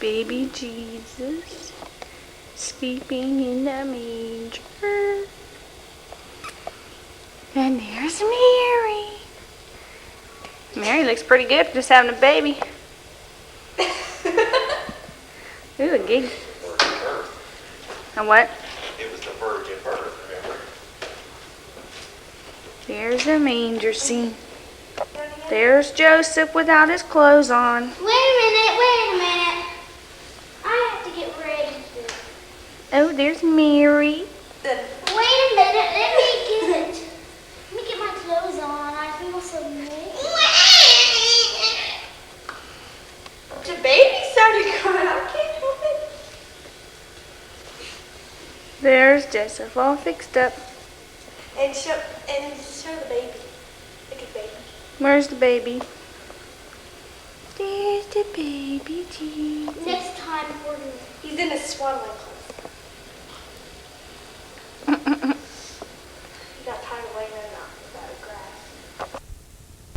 Baby Jesus sleeping in the manger. And there's Mary. Mary looks pretty good for just having a baby. Ooh, a gig. And what? It was the virgin birth, remember? There's the manger scene. There's Joseph without his clothes on. Wait a minute. I have to get ready. Oh, there's Mary. Wait a minute, let me get my clothes on. I feel so naked. The baby started crying. I can't help it. There's Joseph all fixed up. And show the baby. Look at the baby. Where's the baby? There's the baby Jesus. Next time we're gonna. He's in a swaddling clothes. He got tired of laying in the grass.